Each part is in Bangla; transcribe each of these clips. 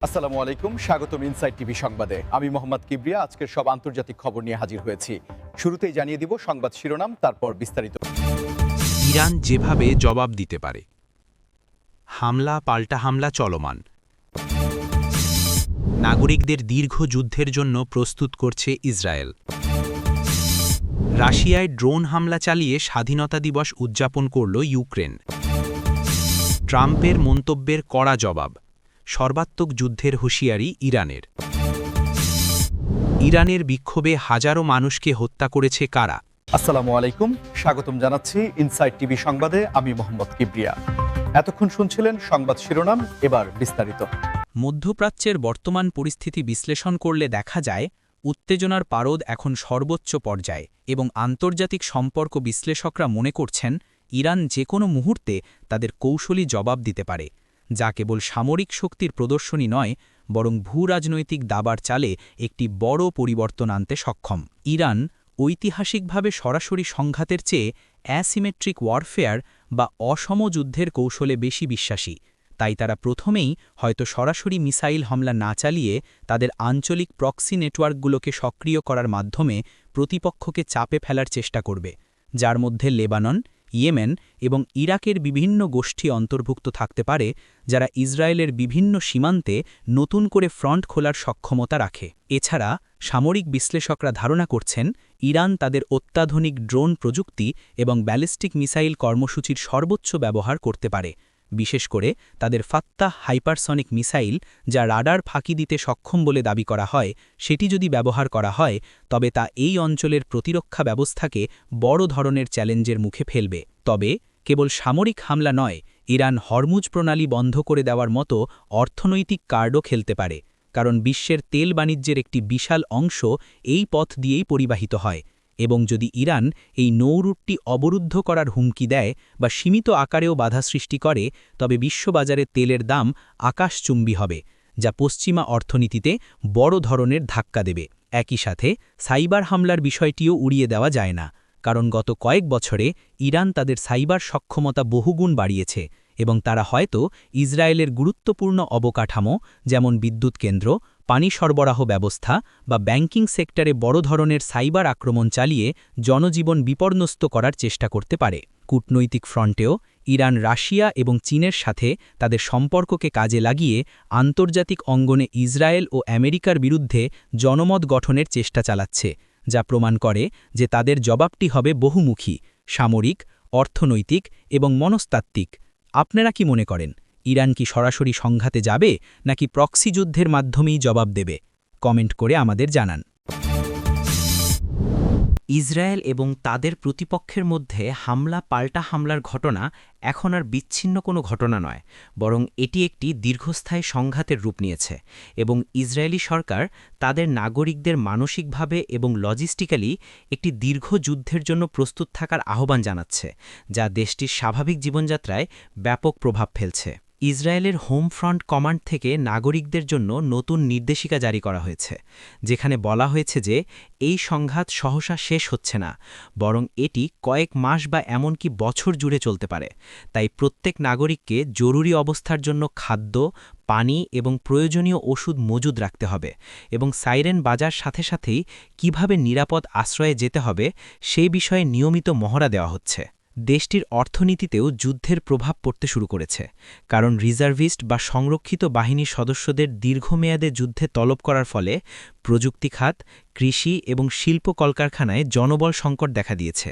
আসসালামু আলাইকুম, স্বাগতম ইনসাইড টিভি সংবাদে। আমি মোহাম্মদ কিবরিয়া আজকের সব আন্তর্জাতিক খবর নিয়ে হাজির হয়েছি। শুরুতেই জানিয়ে দিব সংবাদ শিরোনাম, তারপর বিস্তারিত। ইরান যেভাবে জবাব দিতে পারে। হামলা পাল্টা হামলা চলমান। নাগরিকদের দীর্ঘ যুদ্ধের জন্য প্রস্তুত করছে ইসরায়েল। রাশিয়ায় ড্রোন হামলা চালিয়ে স্বাধীনতা দিবস উদযাপন করল ইউক্রেন। ট্রাম্পের মন্তব্যের কড়া জবাব। সর্বাত্মক যুদ্ধের হুঁশিয়ারি ইরানের। ইরানের বিক্ষোভে হাজারো মানুষকে হত্যা করেছে কারা? আসসালামু আলাইকুম, স্বাগতম জানাচ্ছি ইনসাইড টিভি সংবাদে। আমি মোহাম্মদ কিবরিয়া। এতক্ষণ শুনছিলেন সংবাদ শিরোনাম, এবার বিস্তারিত। মধ্যপ্রাচ্যের বর্তমান পরিস্থিতি বিশ্লেষণ করলে দেখা যায় উত্তেজনার পারদ এখন সর্বোচ্চ পর্যায়ে এবং আন্তর্জাতিক সম্পর্ক বিশ্লেষকরা মনে করছেন ইরান যে কোনো মুহূর্তে তাদের কৌশলী জবাব দিতে পারে, যা কেবল সামরিক শক্তির প্রদর্শনী নয় বরং ভূরাজনৈতিক দাবার চালে একটি বড় পরিবর্তন আনতে সক্ষম। ইরান ঐতিহাসিকভাবে সরাসরি সংঘাতের চেয়ে অ্যাসিমেট্রিক ওয়ারফেয়ার বা অসম যুদ্ধের কৌশলে বেশি বিশ্বাসী। তাই তারা প্রথমেই হয়তো সরাসরি মিসাইল হামলা না চালিয়ে তাদের আঞ্চলিক প্রক্সি নেটওয়ার্কগুলোকে সক্রিয় করার মাধ্যমে প্রতিপক্ষকে চাপে ফেলার চেষ্টা করবে, যার মধ্যে লেবানন, ইয়েমেন এবং ইরাকের বিভিন্ন গোষ্ঠী অন্তর্ভুক্ত থাকতে পারে, যারা ইসরায়েলের বিভিন্ন সীমান্তে নতুন করে ফ্রন্ট খোলার সক্ষমতা রাখে। এছাড়া সামরিক বিশ্লেষকরা ধারণা করছেন ইরান তাদের অত্যাধুনিক ড্রোন প্রযুক্তি এবং ব্যালিস্টিক মিসাইল কর্মসূচির সর্বোচ্চ ব্যবহার করতে পারে, বিশেষ করে তাদের ফাত্তাহ হাইপারসনিক মিসাইল, যা রাডার ফাঁকি দিতে সক্ষম বলে দাবি করা হয়। সেটি যদি ব্যবহার করা হয় তবে তা এই অঞ্চলের প্রতিরক্ষা ব্যবস্থাকে বড় ধরনের চ্যালেঞ্জের মুখে ফেলবে। তবে কেবল সামরিক হামলা নয়, ইরান হরমুজ প্রণালী বন্ধ করে দেওয়ার মতো অর্থনৈতিক কার্ডও খেলতে পারে, কারণ বিশ্বের তেল বাণিজ্যের একটি বিশাল অংশ এই পথ দিয়েই পরিবাহিত হয়। এবং যদি ইরান এই নৌরুটটি অবরুদ্ধ করার হুমকি দেয় বা সীমিত আকারেও বাধা সৃষ্টি করে, তবে বিশ্ববাজারে তেলের দাম আকাশচুম্বী হবে, যা পশ্চিমা অর্থনীতিতে বড় ধরনের ধাক্কা দেবে। একই সাথে সাইবার হামলার বিষয়টিও উড়িয়ে দেওয়া যায় না, কারণ গত কয়েক বছরে ইরান তাদের সাইবার সক্ষমতা বহুগুণ বাড়িয়েছে এবং তারা হয়তো ইসরায়েলের গুরুত্বপূর্ণ অবকাঠামো যেমন বিদ্যুৎ কেন্দ্র, পানি সরবরাহ ব্যবস্থা বা ব্যাংকিং সেক্টরে বড় ধরনের সাইবার আক্রমণ চালিয়ে জনজীবন বিপর্যস্ত করার চেষ্টা করতে পারে। কূটনৈতিক ফ্রন্টেও ইরান রাশিয়া এবং চীনের সাথে তাদের সম্পর্ককে কাজে লাগিয়ে আন্তর্জাতিক অঙ্গনে ইসরায়েল ও আমেরিকার বিরুদ্ধে জনমত গঠনের চেষ্টা চালাচ্ছে, যা প্রমাণ করে যে তাদের জবাবটি হবে বহুমুখী, সামরিক, অর্থনৈতিক এবং মনস্তাত্ত্বিক। আপনারা কি মনে করেন, ইরান কি সরাসরি সংঘাতে যাবে নাকি প্রক্সি যুদ্ধের মাধ্যমেই জবাব দেবে? কমেন্ট করে আমাদের জানান। ইসরায়েল এবং তাদের প্রতিপক্ষের মধ্যে হামলা পাল্টা হামলার ঘটনা এখন আর বিচ্ছিন্ন কোনো ঘটনা নয়, বরং এটি একটি দীর্ঘস্থায়ী সংঘাতের রূপ নিয়েছে এবং ইসরায়েলি সরকার তাদের নাগরিকদের মানসিকভাবে এবং লজিস্টিক্যালি একটি দীর্ঘ যুদ্ধের জন্য প্রস্তুত থাকার আহ্বান জানাচ্ছে, যা দেশটির স্বাভাবিক জীবনযাত্রায় ব্যাপক প্রভাব ফেলছে। ইসরায়েলের হোম ফ্রন্ট কমান্ড থেকে নাগরিকদের জন্য নতুন নির্দেশিকা জারি করা হয়েছে, যেখানে বলা হয়েছে যে এই সংঘাত সহসা শেষ হচ্ছে না, বরং এটি কয়েক মাস বা এমনকি বছর জুড়ে চলতে পারে। তাই প্রত্যেক নাগরিককে জরুরি অবস্থার জন্য খাদ্য, পানি এবং প্রয়োজনীয় ওষুধ মজুদ রাখতে হবে এবং সাইরেন বাজার সাথে সাথেই কিভাবে নিরাপদ আশ্রয়ে যেতে হবে সেই বিষয়ে নিয়মিত মহড়া দেওয়া হচ্ছে। দেশটির অর্থনীতিতেও যুদ্ধের প্রভাব পড়তে শুরু করেছে, কারণ রিজার্ভিস্ট বা সংরক্ষিত বাহিনীর সদস্যদের দীর্ঘমেয়াদে যুদ্ধে তলব করার ফলে প্রযুক্তি খাত, কৃষি এবং শিল্প কলকারখানায় জনবল সংকট দেখা দিয়েছে,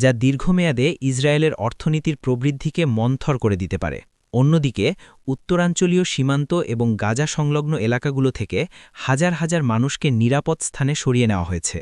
যা দীর্ঘমেয়াদে ইসরায়েলের অর্থনীতির প্রবৃদ্ধিকে মন্থর করে দিতে পারে। অন্যদিকে উত্তরাঞ্চলীয় সীমান্ত এবং গাজা সংলগ্ন এলাকাগুলো থেকে হাজার হাজার মানুষকে নিরাপদ স্থানে সরিয়ে নেওয়া হয়েছে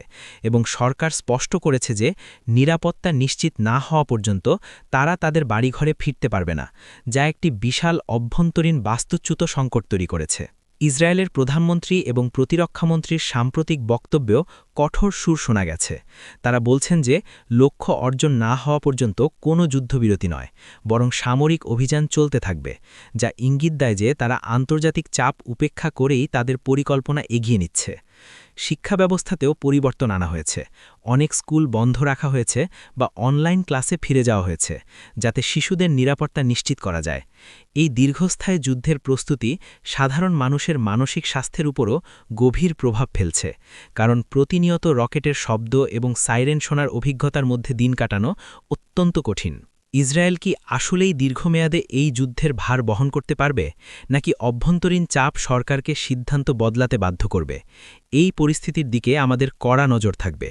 এবং সরকার স্পষ্ট করেছে যে নিরাপত্তা নিশ্চিত না হওয়া পর্যন্ত তারা তাদের বাড়িঘরে ফিরতে পারবে না, যা একটি বিশাল অভ্যন্তরীণ বাস্তুচ্যুত সংকট তৈরি করেছে। ইসরায়েলের প্রধানমন্ত্রী এবং প্রতিরক্ষামন্ত্রীর সাম্প্রতিক বক্তব্যেও কঠোর সুর শোনা গেছে। তারা বলছেন যে লক্ষ্য অর্জন না হওয়া পর্যন্ত কোনো যুদ্ধবিরতি নয়, বরং সামরিক অভিযান চলতে থাকবে, যা ইঙ্গিত দেয় যে তারা আন্তর্জাতিক চাপ উপেক্ষা করেই তাদের পরিকল্পনা এগিয়ে নিচ্ছে। শিক্ষা ব্যবস্থাতেও পরিবর্তন আনা হয়েছে। অনেক স্কুল বন্ধ রাখা হয়েছে বা অনলাইন ক্লাসে ফিরে যাওয়া হয়েছে, যাতে শিশুদের নিরাপত্তা নিশ্চিত করা যায়। এই দীর্ঘস্থায়ী যুদ্ধের প্রস্তুতি সাধারণ মানুষের মানসিক স্বাস্থ্যের উপরও গভীর প্রভাব ফেলছে, কারণ প্রতিনিয়ত রকেটের শব্দ এবং সাইরেন শোনার অভিজ্ঞতার মধ্যে দিন কাটানো অত্যন্ত কঠিন। ইসরায়েল কি আসলেই দীর্ঘমেয়াদে এই যুদ্ধের ভার বহন করতে পারবে, নাকি অভ্যন্তরীণ চাপ সরকারকে সিদ্ধান্ত বদলাতে বাধ্য করবে? এই পরিস্থিতির দিকে আমাদের কড়া নজর থাকবে।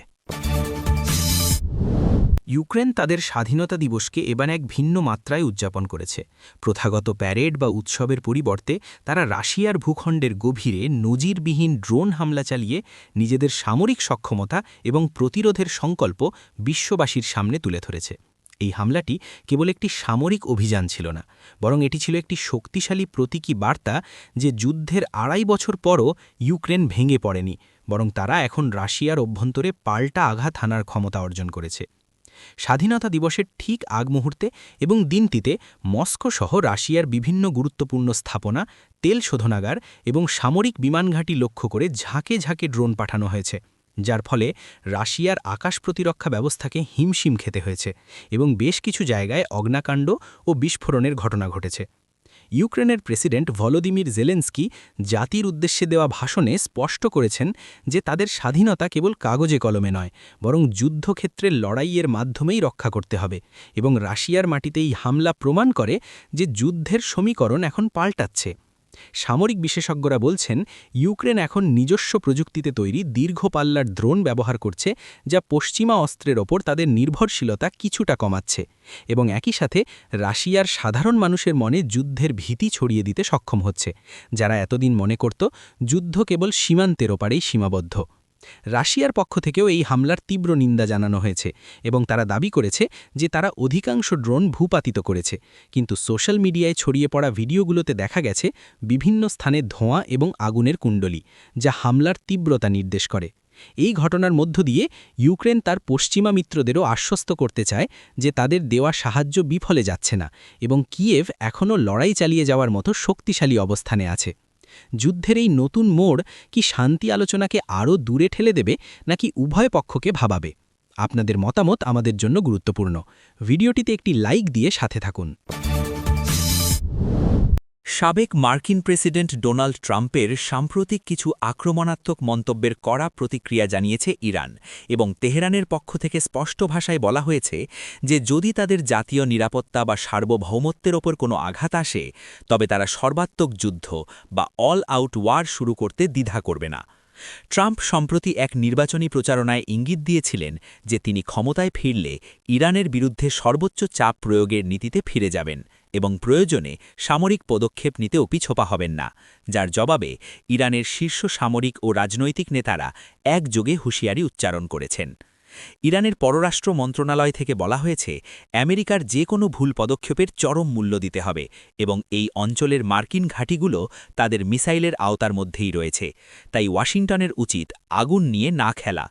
ইউক্রেন তাদের স্বাধীনতা দিবসকে এবার এক ভিন্ন মাত্রায় উদযাপন করেছে। প্রথাগত প্যারেড বা উৎসবের পরিবর্তে তারা রাশিয়ার ভূখণ্ডের গভীরে নজিরবিহীন ড্রোন হামলা চালিয়ে নিজেদের সামরিক সক্ষমতা এবং প্রতিরোধের সংকল্প বিশ্ববাসীর সামনে তুলে ধরেছে। এই হামলাটি কেবল একটি সামরিক অভিযান ছিল না, বরং এটি ছিল একটি শক্তিশালী প্রতীকী বার্তা যে যুদ্ধের ২.৫ বছর পরও ইউক্রেন ভেঙে পড়েনি, বরং তারা এখন রাশিয়ার অভ্যন্তরে পাল্টা আঘাত হানার ক্ষমতা অর্জন করেছে। স্বাধীনতা দিবসের ঠিক আগ মুহূর্তে এবং দিনটিতে মস্কো সহ রাশিয়ার বিভিন্ন গুরুত্বপূর্ণ স্থাপনা, তেল শোধনাগার এবং সামরিক বিমানঘাঁটি লক্ষ্য করে ঝাঁকে ঝাঁকে ড্রোন পাঠানো হয়েছে, যার ফলে রাশিয়ার আকাশ প্রতিরক্ষা ব্যবস্থাকে হিমশিম খেতে হয়েছে এবং বেশ কিছু জায়গায় অগ্নাকাণ্ড ও বিস্ফোরণের ঘটনা ঘটেছে। ইউক্রেনের প্রেসিডেন্ট ভলোদিমির জেলেনস্কি জাতির উদ্দেশ্যে দেওয়া ভাষণে স্পষ্ট করেছেন যে তাদের স্বাধীনতা কেবল কাগজে কলমে নয়, বরং যুদ্ধক্ষেত্রের লড়াইয়ের মাধ্যমেই রক্ষা করতে হবে, এবং রাশিয়ার মাটিতে এই হামলা প্রমাণ করে যে যুদ্ধের সমীকরণ এখন পাল্টাচ্ছে। সামরিক বিশেষজ্ঞরা বলছেন ইউক্রেন এখন নিজস্ব প্রযুক্তিতে তৈরি দীর্ঘ পাল্লার ড্রোন ব্যবহার করছে, যা পশ্চিমা অস্ত্রের ওপর তাদের নির্ভরশীলতা কিছুটা কমাচ্ছে, এবং একই সাথে রাশিয়ার সাধারণ মানুষের মনে যুদ্ধের ভীতি ছড়িয়ে দিতে সক্ষম হচ্ছে, যারা এতদিন মনে করত যুদ্ধ কেবল সীমান্তের ওপারেই সীমাবদ্ধ। রাশিয়ার পক্ষ থেকেও এই হামলার তীব্র নিন্দা জানানো হয়েছে এবং তারা দাবি করেছে যে তারা অধিকাংশ ড্রোন ভূপাতিত করেছে, কিন্তু সোশ্যাল মিডিয়ায় ছড়িয়ে পড়া ভিডিওগুলোতে দেখা গেছে বিভিন্ন স্থানে ধোঁয়া এবং আগুনের কুণ্ডলী, যা হামলার তীব্রতা নির্দেশ করে। এই ঘটনার মধ্য দিয়ে ইউক্রেন তার পশ্চিমা মিত্রদেরও আশ্বস্ত করতে চায় যে তাদের দেওয়া সাহায্য বিফলে যাচ্ছে না এবং কিয়েভ এখনও লড়াই চালিয়ে যাওয়ার মতো শক্তিশালী অবস্থানে আছে। যুদ্ধের এই নতুন মোড় কি শান্তি আলোচনাকে আরও দূরে ঠেলে দেবে, নাকি উভয় পক্ষকে ভাবাবে? আপনাদের মতামত আমাদের জন্য গুরুত্বপূর্ণ। ভিডিওটিতে একটি লাইক দিয়ে সাথে থাকুন। সাবেক মার্কিন প্রেসিডেন্ট ডোনাল্ড ট্রাম্পের সাম্প্রতিক কিছু আক্রমণাত্মক মন্তব্যের কড়া প্রতিক্রিয়া জানিয়েছে ইরান, এবং তেহরানের পক্ষ থেকে স্পষ্ট ভাষায় বলা হয়েছে যে যদি তাদের জাতীয় নিরাপত্তা বা সার্বভৌমত্বের ওপর কোনো আঘাত আসে, তবে তারা সর্বাত্মক যুদ্ধ বা অল আউট ওয়ার শুরু করতে দ্বিধা করবে না। ট্রাম্প সম্প্রতি এক নির্বাচনী প্রচারণায় ইঙ্গিত দিয়েছিলেন যে তিনি ক্ষমতায় ফিরলে ইরানের বিরুদ্ধে সর্বোচ্চ চাপ প্রয়োগের নীতিতে ফিরে যাবেন এবং প্রয়োজনে সামরিক পদক্ষেপ নিতেও পিছপা হবেন না, যার জবাবে ইরানের শীর্ষ সামরিক ও রাজনৈতিক নেতারা একযোগে হুঁশিয়ারি উচ্চারণ করেছেন। ইরানের পররাষ্ট্র মন্ত্রণালয় থেকে বলা হয়েছে আমেরিকার যে কোনো ভুল পদক্ষেপের চরম মূল্য দিতে হবে, এবং এই অঞ্চলের মার্কিন ঘাঁটিগুলো তাদের মিসাইলের আওতার মধ্যেই রয়েছে, তাই ওয়াশিংটনের উচিত আগুন নিয়ে না খেলা।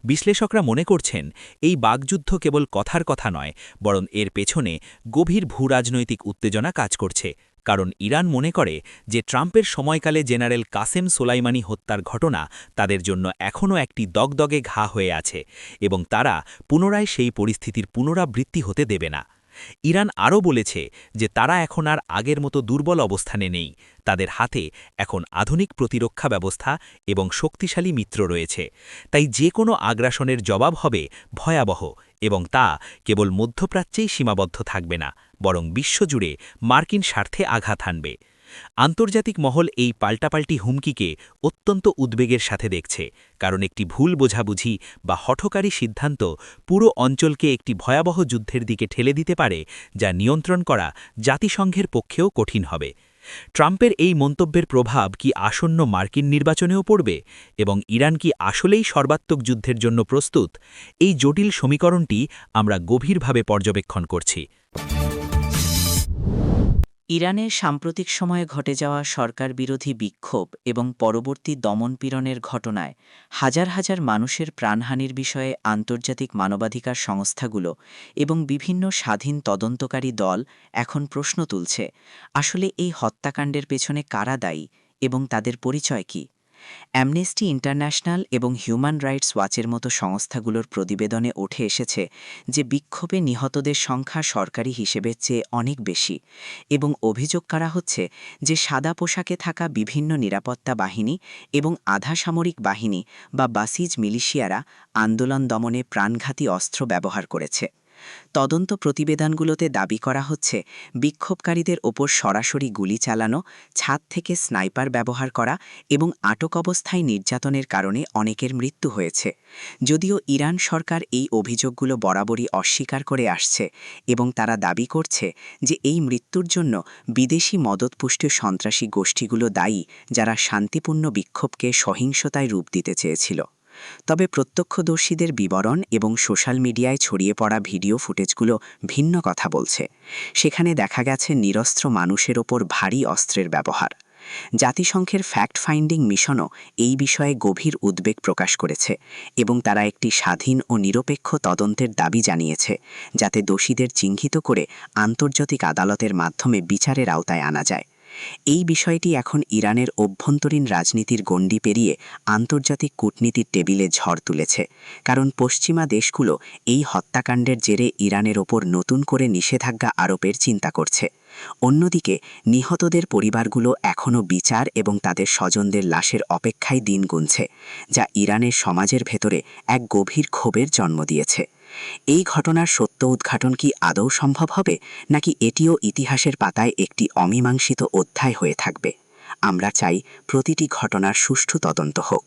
বিশ্লেষকরা মনে করছেন এই বাগযুদ্ধ কেবল কথার কথা নয়, বরং এর পেছনে গভীর ভূরাজনৈতিক উত্তেজনা কাজ করছে, কারণ ইরান মনে করে যে ট্রাম্পের সময়কালে জেনারেল কাসেম সোলাইমানি হত্যার ঘটনা তাদের জন্য এখনও একটি দগদগে ঘা হয়ে আছে এবং তারা পুনরায় সেই পরিস্থিতির পুনরাবৃত্তি হতে দেবে না। ইরান আরও বলেছে যে তারা এখন আর আগের মতো দুর্বল অবস্থানে নেই, তাদের হাতে এখন আধুনিক প্রতিরক্ষা ব্যবস্থা এবং শক্তিশালী মিত্র রয়েছে, তাই যে কোনো আগ্রাসনের জবাব হবে ভয়াবহ, এবং তা কেবল মধ্যপ্রাচ্যেই সীমাবদ্ধ থাকবে না, বরং বিশ্বজুড়ে মার্কিন স্বার্থে আঘাত হানবে। আন্তর্জাতিক মহল এই পাল্টাপাল্টি হুমকিকে অত্যন্ত উদ্বেগের সাথে দেখছে, কারণ একটি ভুল বোঝাবুঝি বা হঠকারী সিদ্ধান্ত পুরো অঞ্চলকে একটি ভয়াবহ যুদ্ধের দিকে ঠেলে দিতে পারে, যা নিয়ন্ত্রণ করা জাতিসংঘের পক্ষেও কঠিন হবে। ট্রাম্পের এই মন্তব্যের প্রভাব কি আসন্ন মার্কিন নির্বাচনেও পড়বে, এবং ইরান কি আসলেই সর্বাত্মক যুদ্ধের জন্য প্রস্তুত? এই জটিল সমীকরণটি আমরা গভীরভাবে পর্যবেক্ষণ করছি। ইরানের সাম্প্রতিক সময়ে ঘটে যাওয়া সরকার বিরোধী বিক্ষোভ এবং পরবর্তী দমনপীড়নের ঘটনায় হাজার হাজার মানুষের প্রাণহানির বিষয়ে আন্তর্জাতিক মানবাধিকার সংস্থাগুলো এবং বিভিন্ন স্বাধীন তদন্তকারী দল এখন প্রশ্ন তুলছে, আসলে এই হত্যাকাণ্ডের পেছনে কারা দায়ী এবং তাদের পরিচয় কী? অ্যামনেস্টি ইন্টারন্যাশনাল এবং হিউম্যান রাইটস ওয়াচের মতো সংস্থাগুলোর প্রতিবেদনে উঠে এসেছে যে বিক্ষোভে নিহতদের সংখ্যা সরকারি হিসেবের চেয়ে অনেক বেশি এবং অভিযোগ করা হচ্ছে যে সাদা পোশাকে থাকা বিভিন্ন নিরাপত্তা বাহিনী এবং আধা সামরিক বাহিনী বা বাসিজ মিলিশিয়ারা আন্দোলন দমনে প্রাণঘাতী অস্ত্র ব্যবহার করেছে। তদন্ত প্রতিবেদনগুলোতে দাবি করা হচ্ছে বিক্ষোভকারীদের ওপর সরাসরি গুলি চালানো, ছাদ থেকে স্নাইপার ব্যবহার করা এবং আটক অবস্থায় নির্যাতনের কারণে অনেকের মৃত্যু হয়েছে। যদিও ইরান সরকার এই অভিযোগগুলো বরাবরই অস্বীকার করে আসছে এবং তারা দাবি করছে যে এই মৃত্যুর জন্য বিদেশি মদতপুষ্ট সন্ত্রাসী গোষ্ঠীগুলো দায়ী, যারা শান্তিপূর্ণ বিক্ষোভকে সহিংসতায় রূপ দিতে চেয়েছিল। তবে প্রত্যক্ষদর্শীদের বিবরণ এবং সোশ্যাল মিডিয়ায় ছড়িয়ে পড়া ভিডিও ফুটেজগুলো ভিন্ন কথা বলছে। সেখানে দেখা গেছে নিরস্ত্র মানুষের ওপর ভারী অস্ত্রের ব্যবহার। জাতিসংঘের ফ্যাক্ট ফাইন্ডিং মিশনও এই বিষয়ে গভীর উদ্বেগ প্রকাশ করেছে এবং তারা একটি স্বাধীন ও নিরপেক্ষ তদন্তের দাবি জানিয়েছে, যাতে দোষীদের চিহ্নিত করে আন্তর্জাতিক আদালতের মাধ্যমে বিচারের আওতায় আনা যায়। এই বিষয়টি এখন ইরানের অভ্যন্তরীণ রাজনীতির গণ্ডি পেরিয়ে আন্তর্জাতিক কূটনীতির টেবিলে ঝড় তুলেছে, কারণ পশ্চিমা দেশগুলো এই হত্যাকাণ্ডের জেরে ইরানের ওপর নতুন করে নিষেধাজ্ঞা আরোপের চিন্তা করছে। অন্যদিকে নিহতদের পরিবারগুলো এখনও বিচার এবং তাদের স্বজনদের লাশের অপেক্ষায় দিন গুনছে, যা ইরানের সমাজের ভেতরে এক গভীর ক্ষোভের জন্ম দিয়েছে। এই ঘটনার সত্য উদ্ঘাটন কি আদৌ সম্ভব হবে, নাকি এটিও ইতিহাসের পাতায় একটি অমীমাংসিত অধ্যায় হয়ে থাকবে? আমরা চাই প্রতিটি ঘটনার সুষ্ঠু তদন্ত হোক।